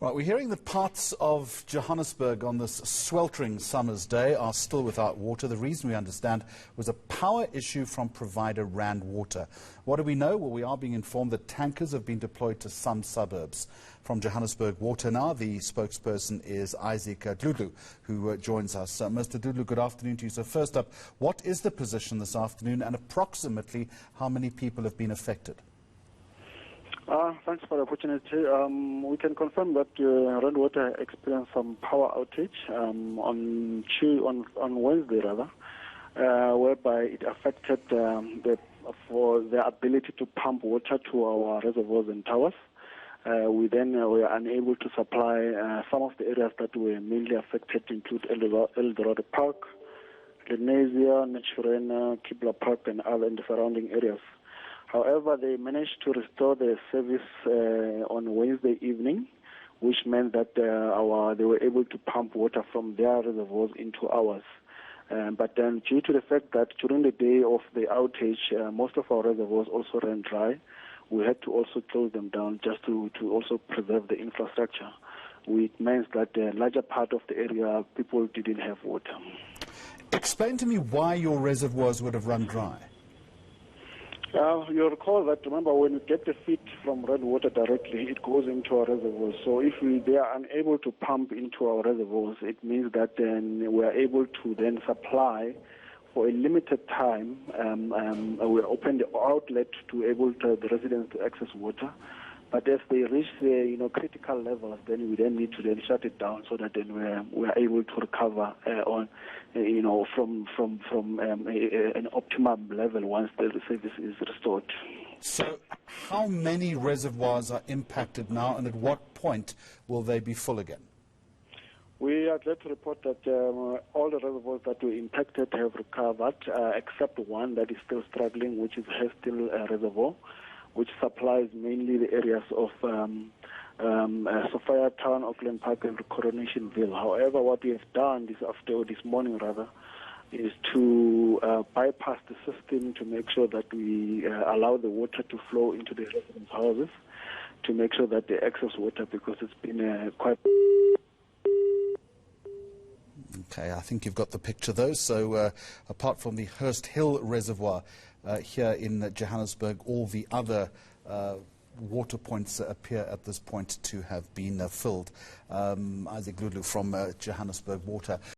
Right, we're hearing that parts of Johannesburg on this sweltering summer's day are still without water. The reason, we understand, was a power issue from provider Rand Water. What do we know? Well, we are being informed that tankers have been deployed to some suburbs. From Johannesburg Water now, the spokesperson is Isaac Dhludhlu, who joins us. Mr. Dhludhlu, good afternoon to you. So first up, what is the position this afternoon and approximately how many people have been affected? Thanks for the opportunity. We can confirm that Rand Water experienced some power outage on Wednesday, whereby it affected the ability to pump water to our reservoirs and towers. We then were unable to supply some of the areas that were mainly affected, include Eldorado Park, Lenasia, Naturena, Kibla Park, and other in the surrounding areas. However, they managed to restore their service on Wednesday evening, which meant that they were able to pump water from their reservoirs into ours. But then, due to the fact that during the day of the outage, most of our reservoirs also ran dry, we had to also close them down just to also preserve the infrastructure, which means that a larger part of the area, people didn't have water. Explain to me why your reservoirs would have run dry. You'll recall that, remember, when we get the feed from Rand Water directly, it goes into our reservoirs. So if they are unable to pump into our reservoirs, it means that then we are able to then supply for a limited time. We open the outlet to able to the residents to access water. But as they reach the critical levels, then we then need to then shut it down so that then we are able to recover from an optimum level once the service is restored. So, how many reservoirs are impacted now, and at what point will they be full again? We are glad to report that all the reservoirs that were impacted have recovered, except one that is still struggling, which is Hestil Reservoir, which supplies mainly the areas of Sophia Town, Auckland Park, and Coronationville. However, what we have done this morning, is to bypass the system to make sure that we allow the water to flow into the residents' houses, to make sure that they access water, because it's been quite... Okay, I think you've got the picture though. So apart from the Hurst Hill Reservoir here in Johannesburg, all the other water points appear at this point to have been filled. Isaac Dhludhlu from Johannesburg Water.